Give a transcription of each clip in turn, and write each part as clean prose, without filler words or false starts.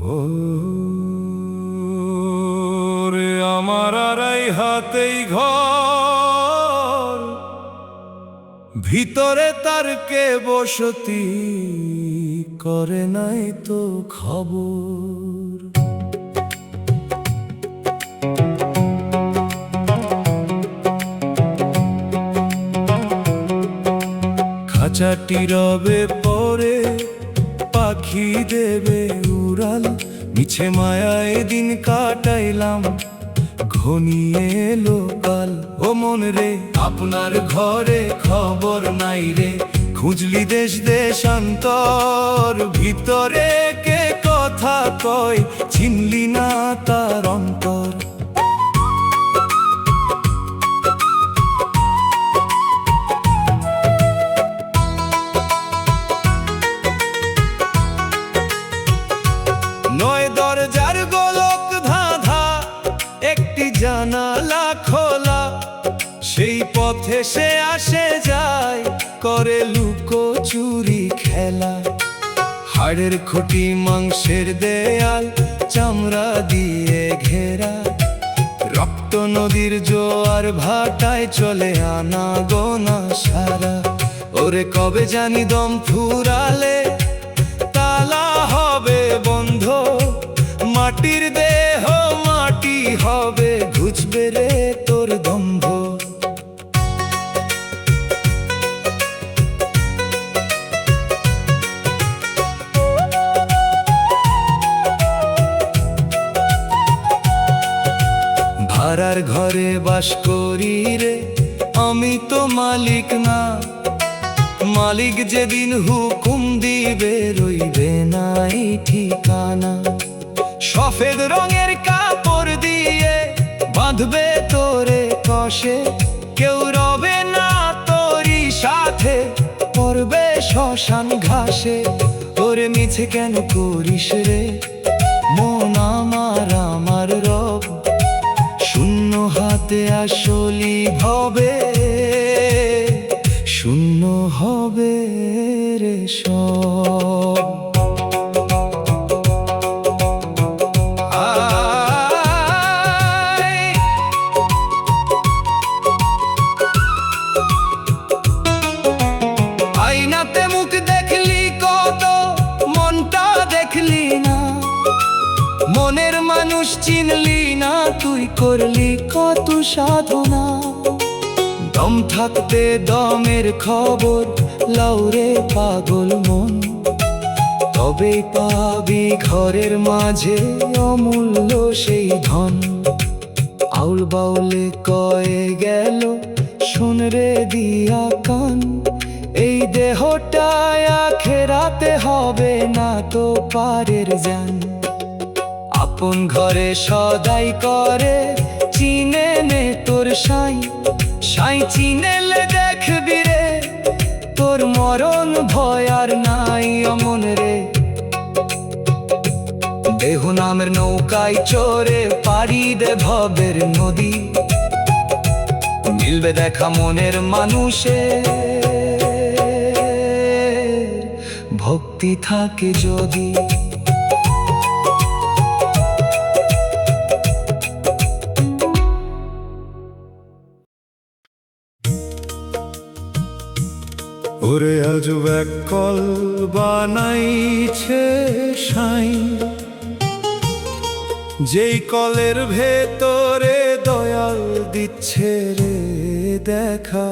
ও রে আমার আড়াই হাতেই ঘর, ভিতরে তার কে বসতি করে নাই তো খবর। খাঁচাটি রবে পরে পাখি দেবে উড়াল, মিছে মায়ায় দিন কাটাইলাম ঘনিয়ে এলো কাল। ও মন রে আপনার ঘরে খবর নাই রে, খুঁজলি দেশ দেশান্তর, ভিতরে কে কথা কয় চিনলি না তার অন্তর। নয় দরজার গোলক ধাঁধা, একটি জানালা খোলা, সেই পথে সে আসে যায় করে লুকোচুরি খেলা। হাড়ের খুঁটি মাংসের দেয়াল চামড়া দিয়ে ঘেরা, রক্ত নদীর জোয়ার ভাটায় চলে আনা গোনা সারা। ওরে কবে জানি দম ফুরালে তালা হবে বন্ধ, মাটির দেহ মাটি হবে, ঘুচবে রে তোর দম্ভ। ভাড়ার ঘরে বাস করি রে, আমি তো মালিক না, মালিক যেদিন হুকুম দিবে রইবে নাই ঠিকানা। সফেদ রঙের কাপড় দিয়ে বাঁধবে তোরে কষে, কেউ রবে না তোরই সাথে, পড়বে শ্মশান ঘাসে। ওরে মিছে কেন করিস রে মন আমার, আমার রব শূন্য হাতে আসলি ভবে, শূন্য হবে রে সব। আয়নাতে মুখ দেখলি কত, মনটা দেখলি না, মনের মানুষ চিনলি না, তুই করলি কত সাধনা। দম থাকতে দমের খবর লাউরে পাগল মন, তবেই পাবি ঘরের মাঝে অমূল্য সেই ধন। আউল বাউলে কয়ে গেল শোন রে দিয়া কান, এই দেহটায় আখেরাতে হবে না তো পারের জান। আপন ঘরে সদাই করে চিনে নে তোর সাই, সাই চিনেলে দেখবি রে তোর মরণ ভয় আর নাই। অমন রে দেহ নামের নৌকায় চড়ে পাড়ি দে ভবের নদী, মিলবে দেখা মনের মানুষের ভক্তি থাকে যদি। ওরে আজও এক কল বানাইছে সাই, যেই কলের ভেতরে দয়াল দিচ্ছে রে দেখা।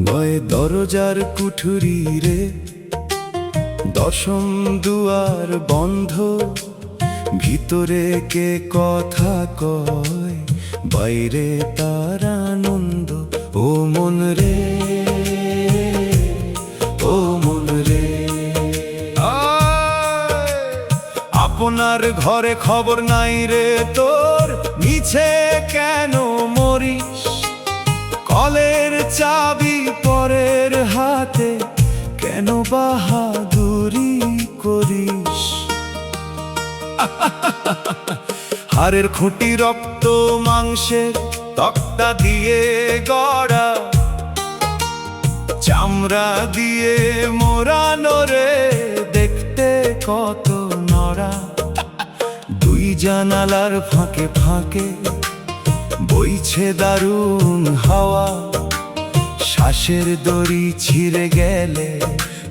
নয় দরজার কুঠুরি রে, দশম দুয়ার বন্ধ, ভিতরে কে কথা কয় বাইরে তার আনন্দ। ও মন রে, ও মন রে, আপনার ঘরে খবর নাই রে তোর, মিছে কেন মরিস, কলের চাবি পরের হাতে কেন বাহাদুরি করিস। হাড়ের খুঁটি রক্ত মাংসের তক্তা দিয়ে গড়া, চামড়া দিয়ে মোড়ানো রে দেখতে কত না মরা। দুই জানালার ফাঁকে ফাঁকে বইছে দারুণ হাওয়া। শ্বাসের দড়ি ছিঁড়ে গেলে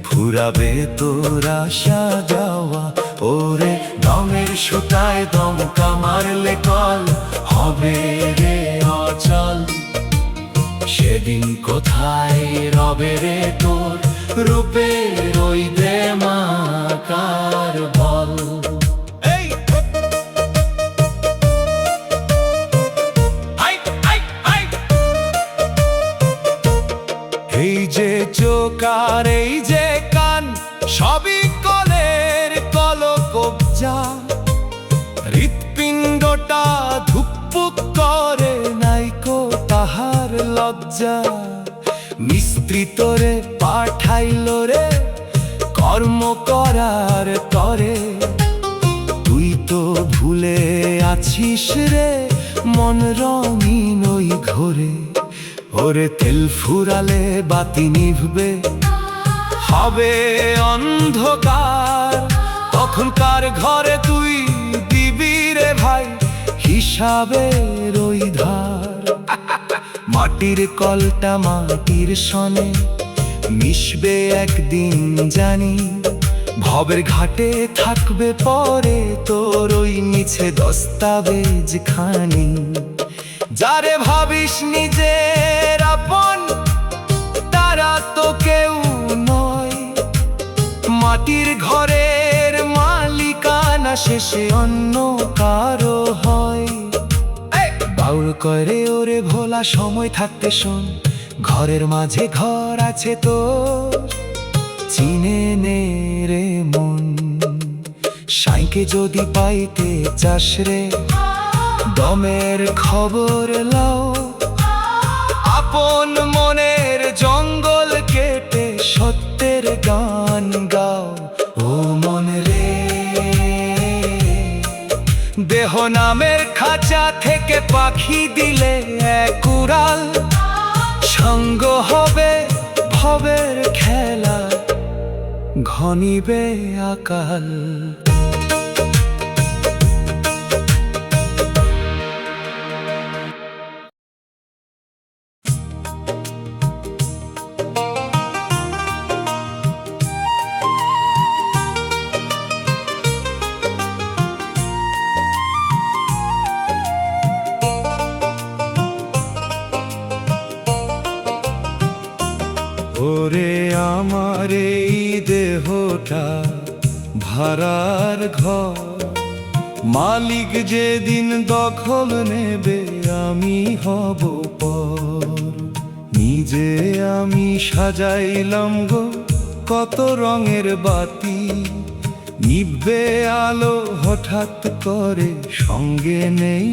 ফুরাবে তোর আসা যাওয়া। ওরে দমের সুতায় দমকা মারলে কল হবে রে অচল। সেদিন কোথায় রবে রে তোর রূপের ওই দেমাকার বল। এই যে চোখ আর এই যে কান সবই কলের কলকব্জা। হৃৎপিণ্ডটা ধুকপুক করে নাইকো তাহার লজ্জা। মিস্ত্রি তোরে পাঠাইল রে কর্ম করার তরে। তুই তো ভুলে আছিস রে মন রঙিন ওই ঘরে। ওরে তেল ফুরালে বাতি নিভবে হবে অন্ধকার। তখন কার ঘরে তুই দিবি রে ভাই হিসাবের ওই ধার। মাটির কলটা মাটির সনে মিশবে একদিন জানি। ভবের ঘাটে থাকবে পরে তোর ওই মিছে দস্তাবেজ খানি। যারে ভাবিস নিজের আপন তারা তো কেউ নয়। মাটির ঘরের মালিকানা শেষে অন্য কারো হয়। বাউল করে ওরে ভোলা সময় থাকতে শোন। ঘরের মাঝে ঘর আছে তোর চিনে নে রে মন। সাইকে যদি পাইতে চাস রে দমের খবর লাও। আপন মনের জঙ্গল কেটে সত্যের গান গাও। ও মন রে দেহ নামের খাঁচা থেকে পাখি দিলে এক উড়াল। সঙ্গ হবে ভবের খেলা ঘনিবে আকাল। ওরে আমার এই দেহটা ভাড়ার ঘর। মালিক যেদিন দখল নেবে আমি হব পর। নিজে আমি সাজাইলাম গো কত রঙের বাতি। নিভবে আলো হঠাৎ করে সঙ্গে নেই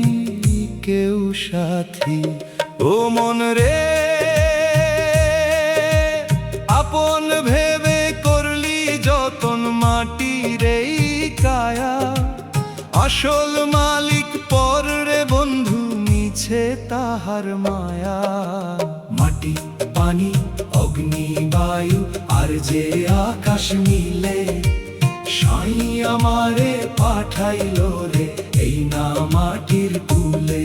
কেউ সাথী। ও মন রে আপন ভেবে করলি যতন মাটির এই কায়া। আসল মালিক পর রে বন্ধু মিছে তাহার মায়া। মাটি পানি অগ্নি বায়ু আর যে আকাশ মিলে সাই আমারে পাঠাইল রে এই না মাটির কুলে।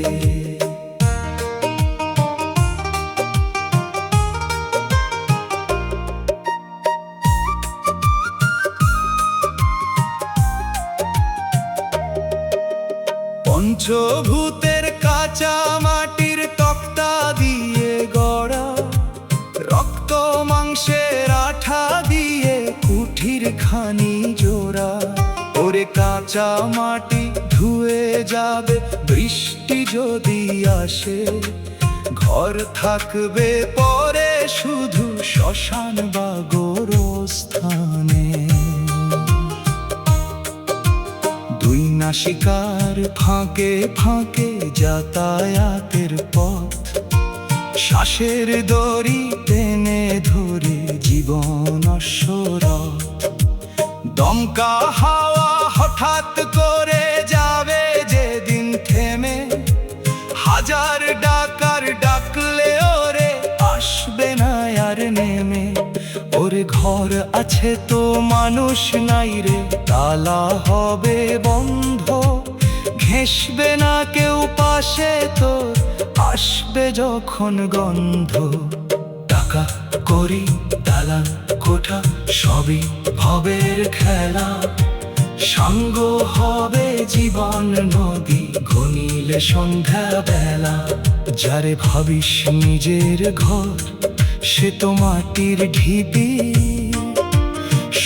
পঞ্চভূতের কাঁচা মাটির তক্তা দিয়ে গড়া। রক্ত মাংসের আঠা দিয়ে কুঠির খানি জোড়া। ওরে কাঁচা মাটি ধুয়ে যাবে বৃষ্টি যদি আসে। ঘর থাকবে পরে শুধু শ্মশান বা গোরস্থানে। দুই নাসিকার ফাঁকে ফাঁকে যাতায়াতের পথ। শ্বাসের দড়ি টেনে ধরে জীবন অশ্বরথ। দমকা হাওয়া হঠাৎ করে যাবে যেদিন থেমে। হাজার ডাকার ডাকলে ওরে আসবে না আর নেমে। ওরে ঘর আছে তো মানুষ নাই রে, তালা হবে বন্ধ। ঘেঁষবে না কেউ পাশে তোর, আসবে যখন গন্ধ। টাকা করি দালান কোঠা সবই ভবের খেলা, সাঙ্গ হবে জীবন নদী ঘনিলে সন্ধ্যা বেলা। যারে ভাবিস নিজের ঘর, সে তো মাটির ঢিপি।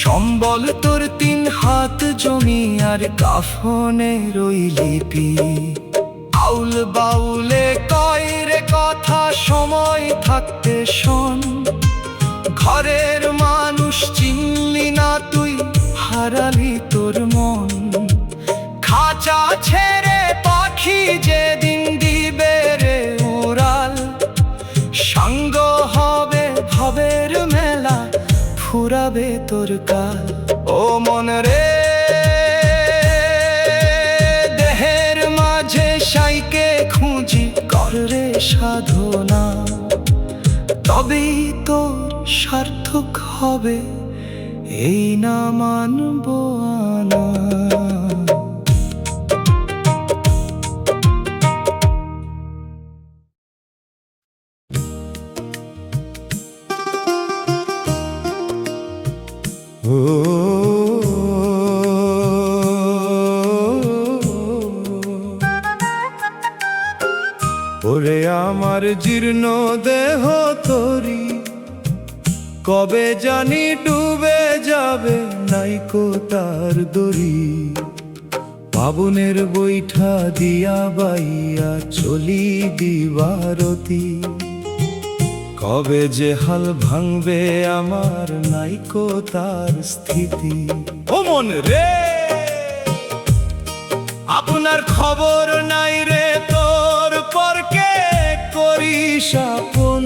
সম্বল তোর 3 হাত জমি আর কাফনের ওই লিপি। আউল বাউলে কয় রে কথা, সময় থাকতে শোন। ঘরের মানুষ চিনলি না তুই, হারালি তোর মন। খাঁচা ছেড়ে পাখি যেদিন দিবে রে উড়াল, সাঙ্গ হবে ভবের মেলা, ফুরাবে তোর কাল। ও মন রে, দেহের মাঝে সাইকে খুঁজি, কর রে সাধনা, তবেই তোর সার্থক হবে এই না মানব আনা। ওরে আমার জীর্ণ দেহ তরি, কবে জানি ডুবে যাবে নাইকো তার দড়ি। পাবনের বৈঠা দিয়া বাইয়া চলি দিবারতি, কবে যে হাল ভাঙবে আমার নাইকো তার স্থিতি। ও মন রে, আপনার খবর নাই রে, তোর পরকে করিস আপন।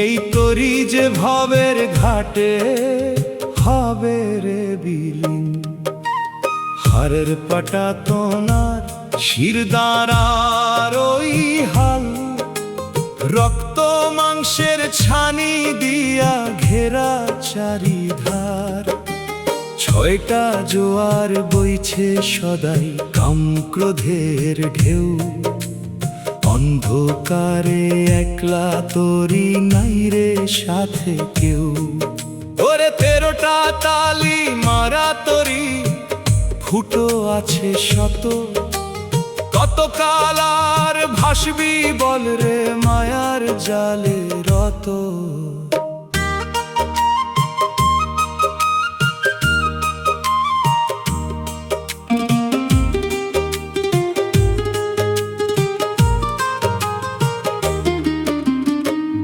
এই তরি যে ভবের ঘাটে হবে রে বিলীন। হারের পাটা তোনার শিরদাঁড়ার ওই হাল, রক্ত মাংসের ছানি দিয়া ঘেরা চারিধার। 6টা জোয়ার বইছে সদাই কাম ক্রোধের ঢেউ, অন্ধকারে একলা তরি নাই রে সাথে কেউ। ওরে 13টা তালি মারা তরি, ফুটো আছে শত। কত কাল আর ভাসবি বল রে মায়ার জালে রত।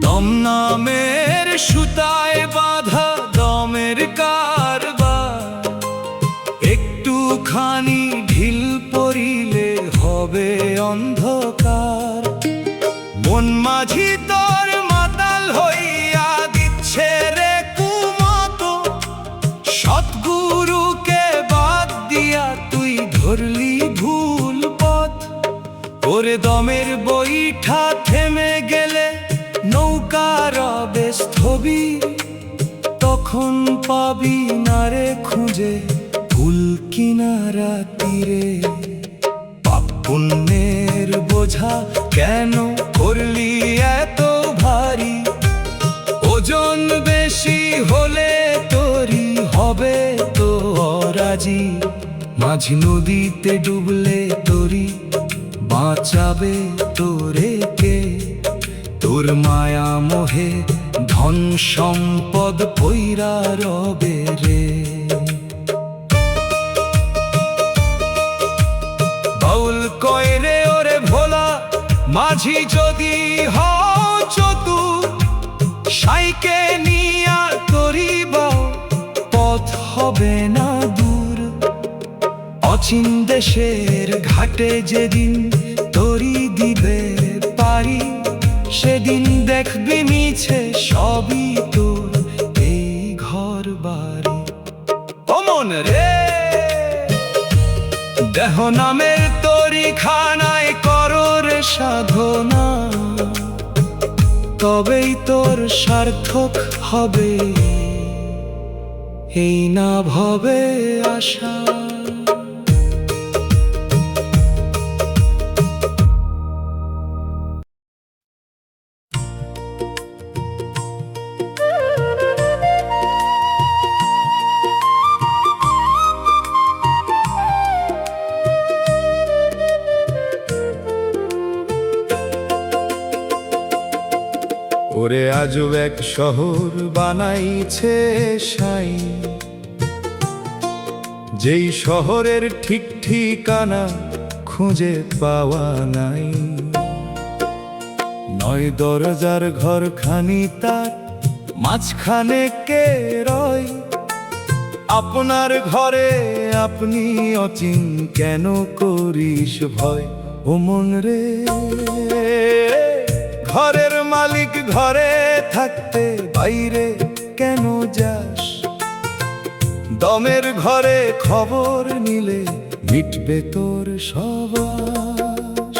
দম নামের সুতায় বাঁধা দমের কারবার, একটুখানি ঢিল পড়িলে হবে অন্ধকার। মন মাঝি তোর মাতাল হইয়া দিচ্ছে রে কুমত, সৎগুরুকে বাদ দিয়া তুই ধরলি ভুল পথ। ওরে দমের বৈঠা থেমে গেলে নৌকা রবে স্থবির, তখন পাবি না রে খুঁজে কুল কিনারা তীরে। পাপ পুণ্যের বোঝা কেন করলি এত ভারী, ওজন বেশি হলে তোরই হবে তো অরাজি। মাঝি নদীতে ডুবলে তোরি বাঁচাবে তোরে কে? তোর মায়া মোহে ধন সম্পদ পইরা রবে রে। বাউল কয় রে ওরে ভোলা, মাঝি যদি হও চতুর, সাইকে নিয়া করিবাও পথ হবে না দূর। অচিন দেশের ঘাটে যেদিন তরি দিবে পারি, সেদিন দেখবি মিছে সবই তোর এই ঘর বাড়ি। ও মন রে, দেহ নামের তরি খানায় করর সাধনা, তবেই তোর সার্থক হবে এই না ভবে আশা। ওরে আজও এক শহর বানাইছে সাই, যেই শহরের ঠিক ঠিকানা খুঁজে পাওয়া নাই। 9 দরজার ঘরখানি তার মাঝখানে কে রয়? আপনার ঘরে আপনি অচিন কেন করিস ভয়? ও মন রে, ঘরের মালিক ঘরে থাকতে বাইরে কেন যাস? দমের ঘরে খবর নিলে মিটবে তোর সবাস।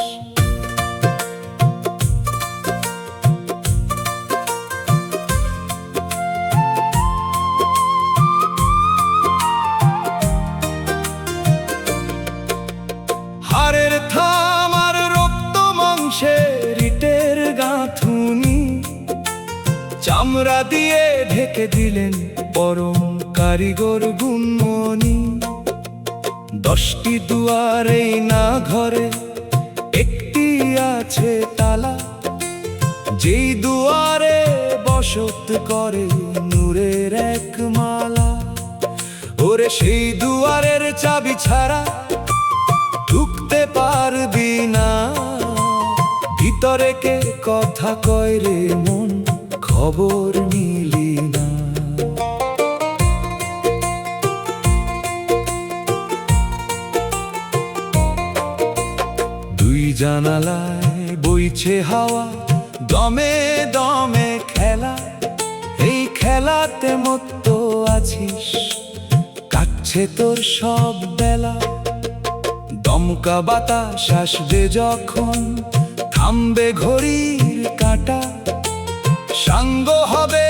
হাড়ের থাম আর রক্ত মাংসের ইটের গাঁথুনি, চামড়া দিয়ে ঢেকে দিলেন পরম কারিগর গুণমণি। 10টি দুয়ার এই না ঘরে একটি আছে তালা, যেই দুয়ারে বসত করে নূরের এক মালা। ওরে সেই দুয়ারের চাবি ছাড়া ঢুকতে পারবি না, ভিতরে কে কথা কয় রে মন খবর নিলি না। দুই জানালায় বইছে হাওয়া, দমে দমে খেলা। এই খেলাতে মত্ত আছিস, কাটছে তোর সব বেলা। দমকা বাতাস আসবে যখন, থামবে ঘড়ির কাঁটা। সাঙ্গ হবে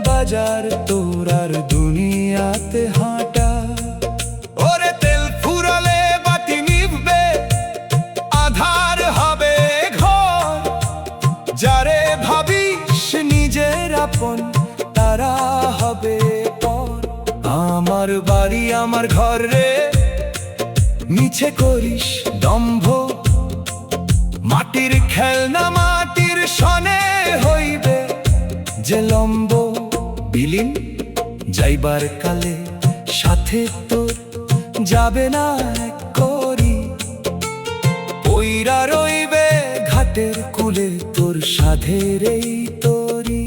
বাজার তোর আর দুনিয়াতে হাঁটা। ওরে তেল ফুরালে বাতি নিভবে, আধার হবে ঘর। যারে ভাবিস নিজের আপন, তারা হবে পর। আমার বাড়ি আমার ঘর রে, মিছে করিস দম্ভ। মাটির খেলনা মাটির সনে হইবে যে লম্ব। বিলীন যাইবার কালে সাথে তোর যাবে না এক করি। পইরা রইবে ঘাটের কুলে তোর সাধের এই তরি।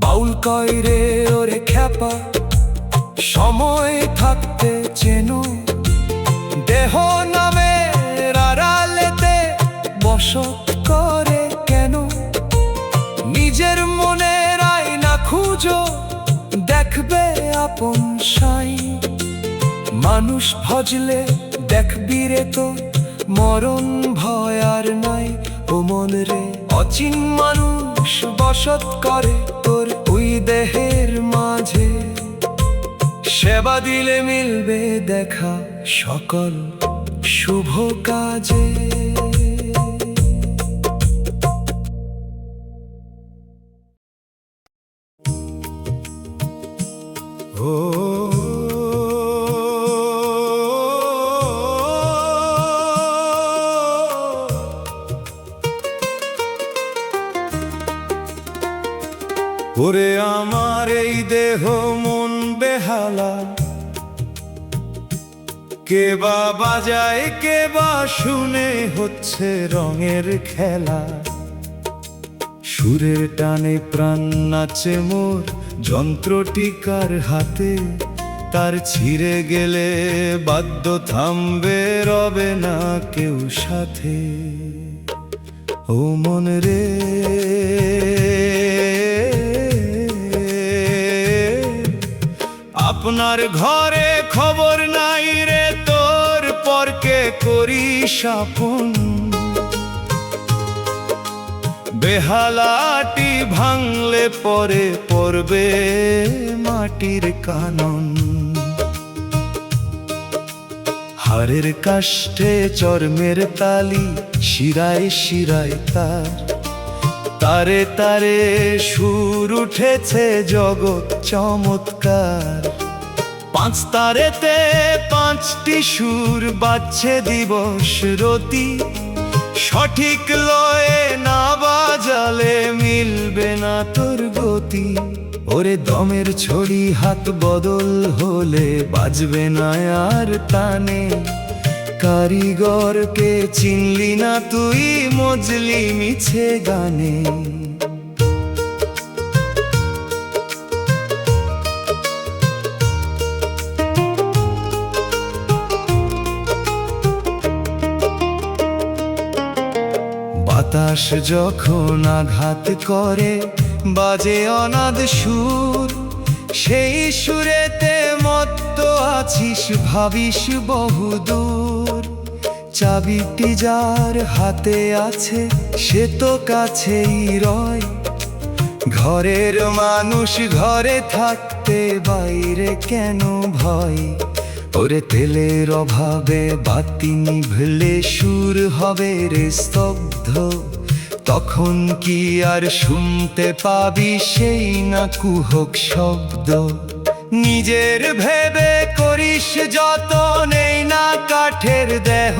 বাউল কয় রে ওরে খ্যাপা, সময় থাকতে চেনো। দেহ নামের আড়ালেতে বসত করে কেন? নিজের মনের আয়না খুঁজো, দেখবে আপন সাই। মানুষ ভজলে দেখবি রে তোর মরণ ভয় আর নাই। ও মন রে, অচিন মানুষ বসত করে তোর ওই দেহের মাঝে। সেবা দিলে মিলবে দেখা সকল শুভ কাজে। ও ওরে আমার এই দেহ মন বেহালা, কে বা বাজায় কে বা শুনে হচ্ছে রঙের খেলা। সুরের টানে প্রাণ নাচে মোর যন্ত্রটিকার হাতে। তার ছিঁড়ে গেলে বাদ্য থামবে, রবে না কেউ সাথে। ও মন রে, আপনার ঘরে খবর নাই রে তোর পরকে করিস আপন। বেহালাটি ভাঙলে পরে পড়বে মাটির কানন। হাড়ের কাষ্ঠে চর্মের তালি, শিরায় শিরায় তার, তারে তারে সুর উঠেছে জগৎ চমৎকার। পাঁচ তারেতে পাঁচটি সুর বাজছে দিবস রতি, সঠিক লয়ে না বাজালে মিলবে না তোর গতি। ওরে দমের ছড়ি হাত বদল হলে বাজবে না আর তানে, কারিগরকে চিনলি না তুই মজলি মিছে গানে। বাতাস যখন আঘাত করে বাজে অনাদ সুর, সেই সুরেতে মত্ত আছিস ভাবিস বহুদূর। চাবিটি যার হাতে আছে সে তো কাছেই রয়, ঘরের মানুষ ঘরে থাকতে বাইরে কেন ভয়। ওরে তেলের অভাবে বাতি নিভলে সুর হবে রে স্তব্ধ, তখন কি আর শুনতে পাবি সেই না কুহক শব্দ। নিজের ভেবে করিস যত নেই না কাঠের দেহ,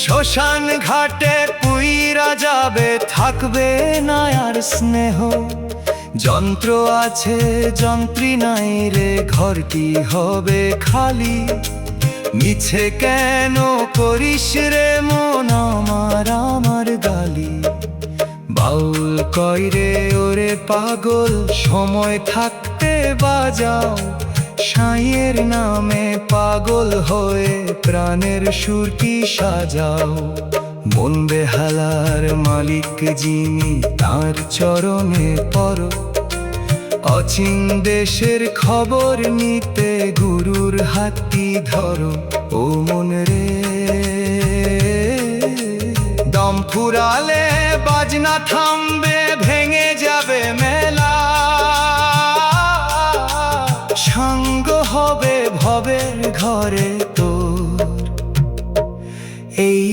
শ্মশান ঘাটে পুইরা যাবে থাকবে না আর স্নেহ। যন্ত্র আছে যন্ত্রী নাই রে ঘরটি হবে খালি, মিছে কেন করিস রে মন আমার আমার গালি। বাউল কয় রে ওরে পাগল সময় থাকতে বাজাও, সাঁইয়ের নামে পাগল হয়ে প্রাণের সুরটি সাজাও। মন বেহালার মালিক যিনি তার চরণে পড়ো, অচিন দেশের খবর নিতে গুরুর হাতটি ধরো। ও মন রে দম ফুরালে বাজনা থামবে, ভেঙে যাবে মেলা, সাঙ্গ হবে ভবের ঘরে তোর এই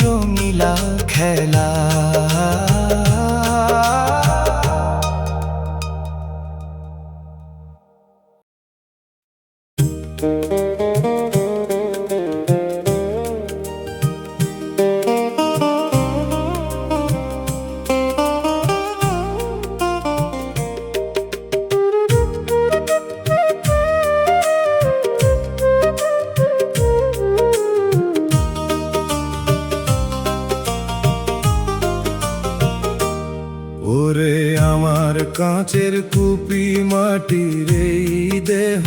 রঙিলা খেলা। ওরে আমার কাঁচের কুপি মাটির এই দেহ,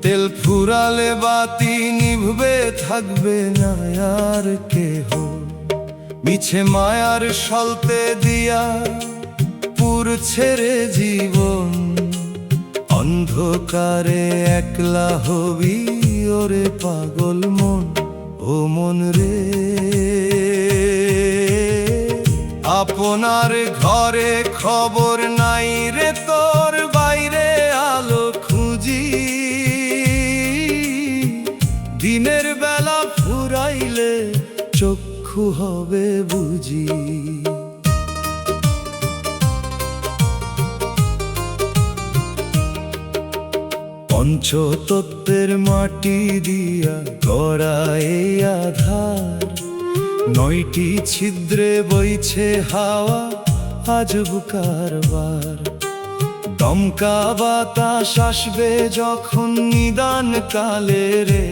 তেল ফুরালে বাতি নিভবে থাকবে না আর কেহ। মিছে মায়ার সলতে দিয়া পুরছে রে জীবন, অন্ধকারে একলা হবি ওরে পাগল মন। ও মন রে আপনার ঘরে খবর নাই রে তোর, বাইরে আলো খুঁজি। দিনের বেলা ফুরাইলে চক্ষু হবে বুঝি। পঞ্চতত্ত্বের মাটি দিয়া গড়া এই আধার, নয়টি ছিদ্রে বইছে হাওয়া আজব কারবার। দমকা বাতাস আসবে যখন নিদান কালে রে,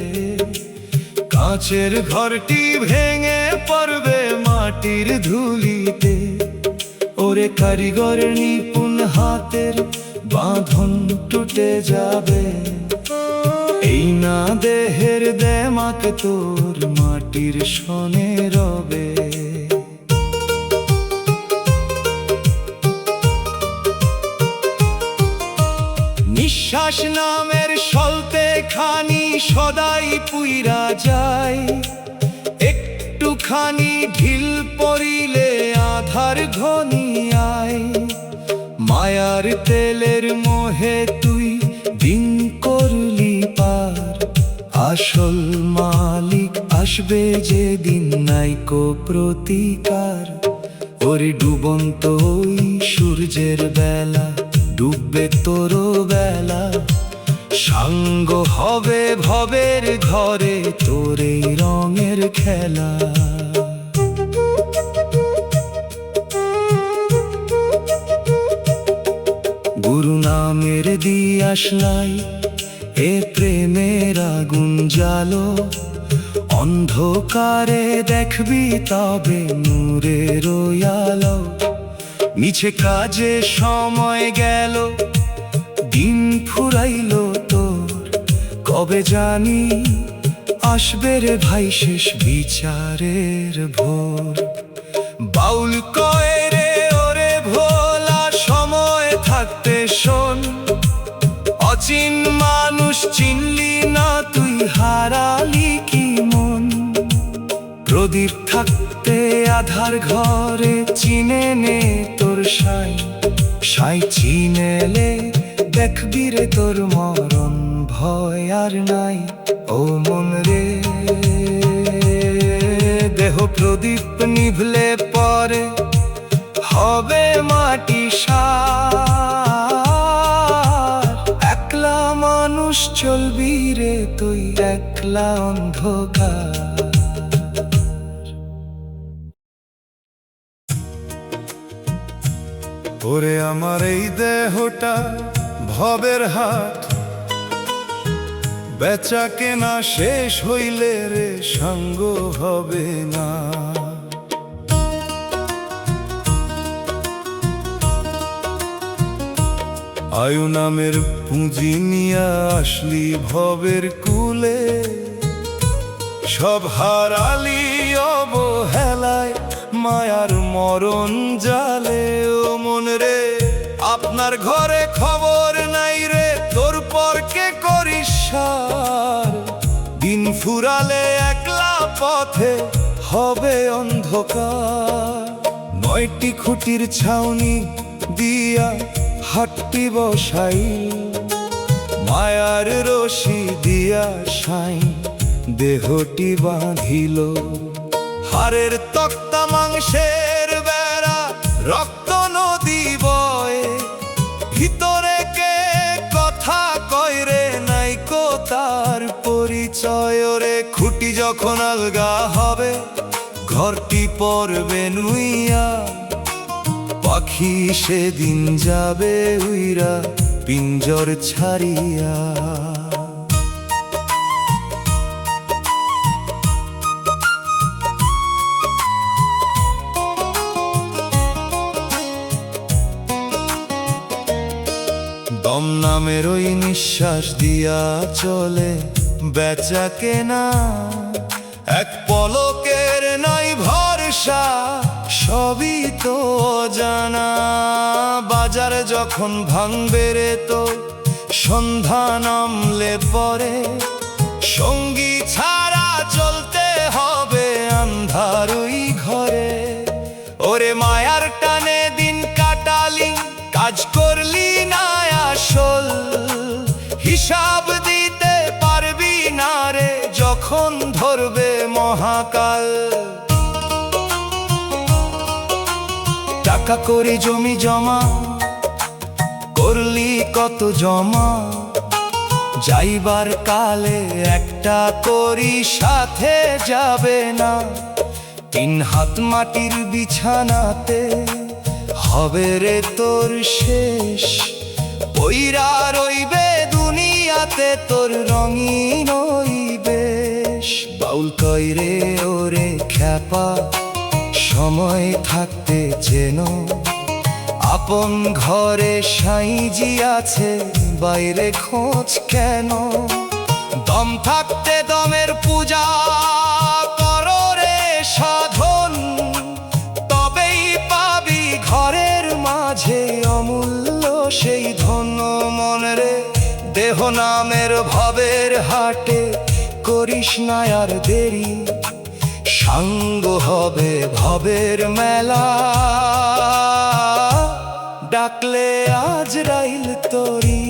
কাঁচের ঘরটি ভেঙে পড়বে মাটির ধুলিতে। ওরে কারিগর নিপুণ হাতের বাঁধন টুটে যাবে, এই না দেহের দেমাক তোর মাটির সনে রবে। নিঃশ্বাস নামের সলতে খানি সদাই পুইরা যায়, একটুখানি ঢিল পড়িলে আধার মায়ার তেলের মোহে তুই দিন করলি পার, আসল মালিক আসবে যেদিন নাইকো প্রতিকার। ওরে ডুবন্ত ওই সূর্যের বেলা ডুববে তোর বেলা, সাঙ্গ হবে ভবের ঘরে তোর এই রঙের খেলা। গুরু নামের দিয়াস লাই এ প্রেমের আগুন জ্বালো, অন্ধকারে দেখবি তবে নূরের আলো। মিছে কাজে সময় গেল দিন ফুরাইল তোর, কবে জানি আসবে রে ভাই শেষ বিচারের ভোর। বাউল কয় রে ওরে ভোলা সময় থাকতে শোন, অচিন মানুষ চিনলি না তুই হারালি কি মন। প্রদীপ থাকতে আধার ঘরে চিনে নে তোর সাই, সাই চিনেলে দেখবি রে তোর মরণ ভয় আর নাই। ও মন রে দেহ প্রদীপ নিভলে পরে হবে মাটি সার, একলা মানুষ চলবি রে তুই একলা অন্ধকার। ওরে আমার এই দেহটা ভবের হাট, বেচা কেনা শেষ হইলে রে সঙ্গ হবে না। আয়ু নামের পুঁজি নিয়া আসলি ভবের কুলে, সব হারালি অবহেলায় মায়ার মরণ জালে। ও মন রে আপনার ঘরে খবর নাই রে তোর পর কে করিস সার, দিন ফুরালে একলা পথে হবে অন্ধকার। 9টি খুঁটির ছাউনি দিয়া হাটটি বসাই, মায়ার রশি দিয়া সাই দেহটি বাঁধিল। হাড়ের তক্তা মাংসের বেড়া রক্ত নদী বয়, ভিতরে কে কথা কয় রে নাইকো তার পরিচয়। ওরে খুঁটি যখন আলগা হবে ঘরটি পড়বে নুইয়া, পাখি সেদিন যাবে উইরা পিঞ্জর ছাড়িয়া। দম নামের ওই নিঃশ্বাস দিয়া চলে বেচা কেনা, এক পলকের নাই ভরসা সবই তো জানা। বাজার যখন ভাঙবে রে তো সন্ধ্যা নামলে পরে, সঙ্গী ছাড়া চলতে হবে আন্ধার ওই ঘরে। ওরে মায়ার টানে দিন কাটালি কাজ করলি না আসল, হিসাব দিতে পারবি না রে যখন ধরবে মহাকাল। টাকা করে জমি জমা করলি কত জমা, যাইবার কালে একটা করি সাথে যাবে না। 3 হাত মাটির বিছানাতে হবে রে তোর শেষ, পইরা রইবে দুনিয়াতে তোর রঙিন ওই বেশ। বাউল কয় রে ওরে খ্যাপা সময় থাকতে যেন, আপন ঘরে সাইজি আছে বাইরে খোঁজ কেন। দম থাকতে দমের পূজা করো রে সাধন, তবেই পাবি ঘরের মাঝে অমূল্য সেই ধন্য। মন রে দেহ নামের ভবের হাটে করিস না আর দেরি, সাঙ্গ হবে ভবের মেলা। ডাকলে আজরাইল তোরি।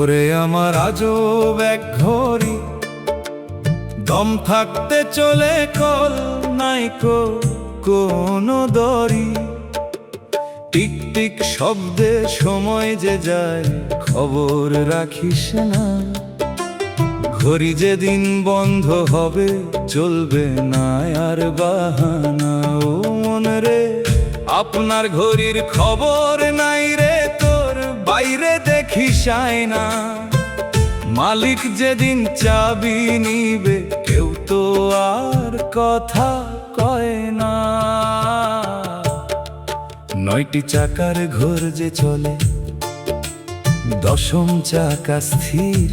ওরে আমার আজব এক ঘড়ি, দম থাকতে চলে কল নাইকো কোনো দড়ি। টিক টিক শব্দে সময় যে যায় খবর রাখিস না। ঘড়ি যেদিন বন্ধ হবে চলবে না আর বাহানা। ও মন রে, আপনার ঘড়ির খবর নাই রে তোর, বাইরে দেখিস না। মালিক যেদিন চাবি নিবে কেউ তো আর কথা কয় না। 9টি চাকার ঘোর যে চলে, 10ম চাকা স্থির।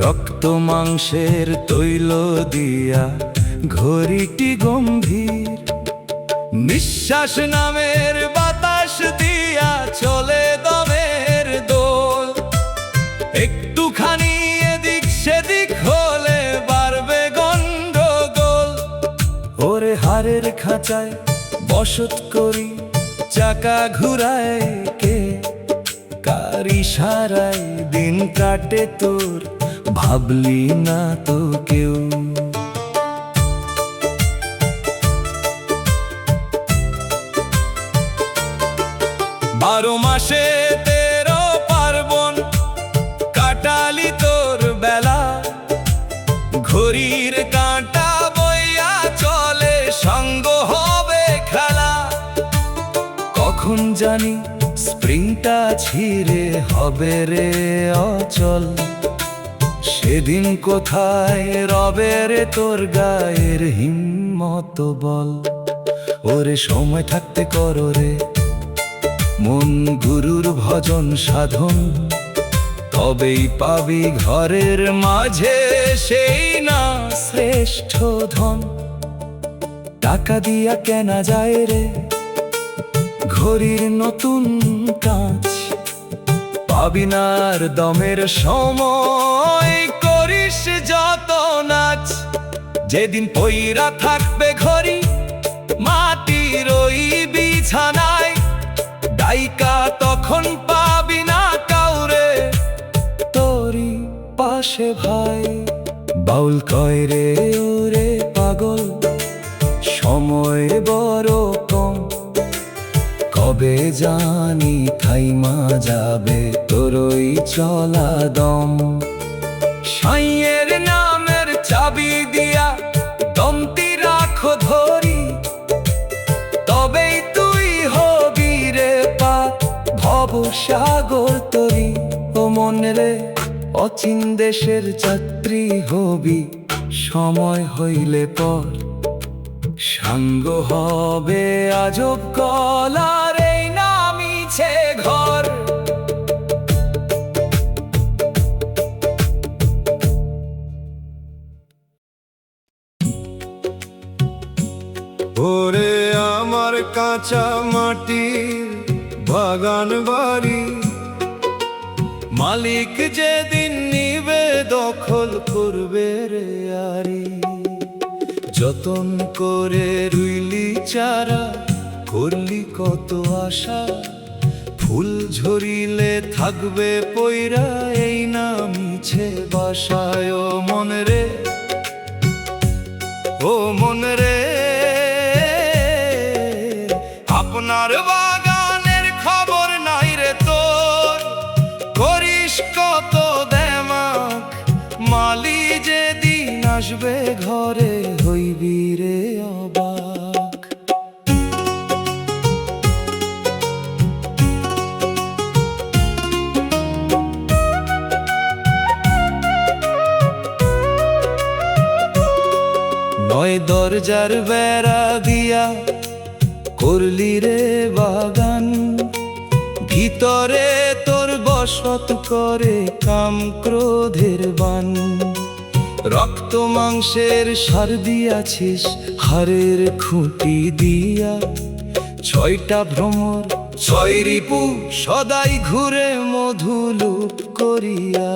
রক্ত মাংসের তৈল দিয়া ঘড়িটি গম্ভীর। নিঃশ্বাস নামের বাতাস দিয়া চলে দমের দোল। একটুখানি এদিক সেদিক হলে বাড়বে গন্ডগোল। ওরে হাড়ের খাঁচায় বসত করি, চাকা ঘুরায় কে? কার ইশারায় দিন কাটে তোর, ভাবলি না তো কেউ। বারো মাসে 13 পার্বণ কাটালি তোর বেলা। ঘড়ির কাঁটা বইয়া চলে, সঙ্গ হবে খেলা। কখন জানি স্প্রিংটা ছিঁড়ে হবে রে অচল। সেদিন কোথায় রবে রে তোর গায়ের হিম্মত বল। ওরে সময় থাকতে করো রে মন গুরুর ভজন সাধন, তবেই পাবি ঘরের মাঝে সেই না শ্রেষ্ঠ ধন। টাকা দিয়া কেনা যায় রে ঘড়ির নতুন কাঁচ, পাবি না আর দমের সময়, করিস যত নাচ। যেদিন পইরা থাকবে ঘড়ি মাটির ওই বিছানায়, ডাইকা তখন পাবি না কাউরে তোরি পাশে ভাই। বাউল কয় রে ওরে পাগল, সময় বড় কম। কবে জানি থাইমা যাবে তোরই চলা দম। সাইয়ের নামের চাবি দিয়া দমতি রাখো ধরি, তবেই তুই হবি রে পা ভব সাগর তরি। ও মন রে, অচিন দেশের যাত্রী হবি, সময় হইলে পর সাঙ্গ হবে আজব গলার এই নামিছে ঘর। ওরে আমার কাঁচা মাটির বাগান বাড়ি, মালিক যেদিন নিবে দখল করবে রে আরি। যতন করে রুইলি চারা, করলি কত আশা। ফুল ঝরিলে থাকবে পইরা এই না মিছে বাসায়। ও মন রে, ও মন রে, আপনার বাগানের খবর নাই রে তোর, করিস কত দেমাক। মালি যেদিন আসবে ঘরে হইবি রে অবাক। নয় দরজার বেড়া দিয়া করলি রে বাগান, ভিত ভিতরে তোর বসত করে কাম ক্রোধের বান। রক্ত মাংসের সার দিয়াছিস হাড়ের খুঁটি দিয়া, ছয়টা ভ্রমর ছয় রিপু সদাই ঘুরে মধু লুপ করিয়া।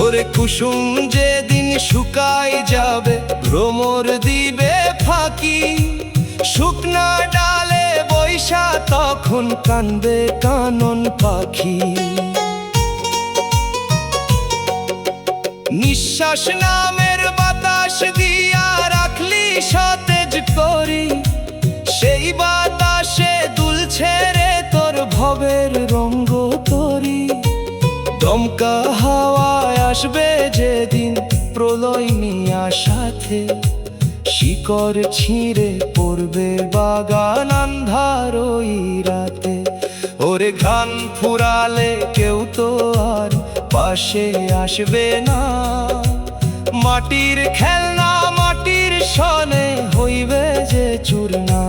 ওরে কুসুম যেদিন শুকাই যাবে ভ্রমর দিবে ফাঁকি, শুকনা ডালে বৈশা তখন কানবে কানন পাখি। নিঃশ্বাস নামের বাতাস দিয়া রাখলি সতেজ করি, সেই বাতাসে দুলছে রে তোর ভবের রঙ্গ তরি। দমকা হাওয়ায় আসবে যেদিন প্রলয় নিয়া সাথে, শিকড় ছিঁড়ে পড়বে বাগান আন্ধার ওই রাতে। ওরে ঘান ফুরালে কেউ তো আর পাশে আসবে না, মাটির খেলনা মাটির সনে হইবে যে চূর্ণা।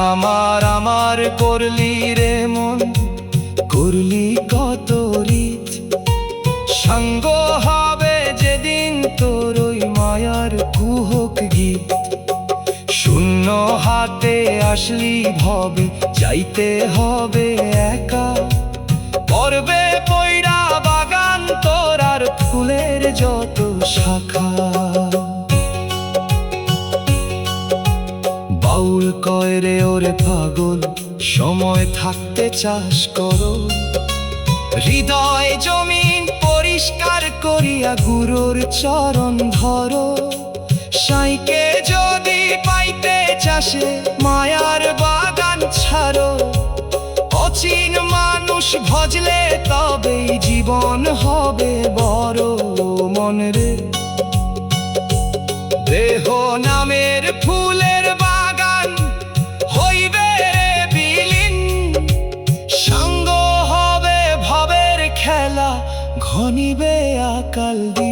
আমার আমার করলি রে মন, করলি কত রীত, সঙ্গ হবে যেদিন তোর ওই মায়ার কুহক গীত। শূন্য হাতে আসলি ভবে যাইতে হবে একা, পর্বে পয়রা বাগান তোর আর ফুলের যত শাখা। বাউল কয় রে ওরে পাগল, সময় থাকতে চাষ করো, হৃদয় জমিন পরিষ্কার করিয়া গুরুর চরণ ধরো। সাইকে যদি পাইতে চাষে মায়ার বাগান ছাড়ো, অচিন মানুষ ভজলে তবেই জীবন হবে বড়। মন রে দেহ নামের ফুলের বাগান হইবে রে বিলীন, সঙ্গ হবে ভবের খেলা ঘনিবে আকাল দিন।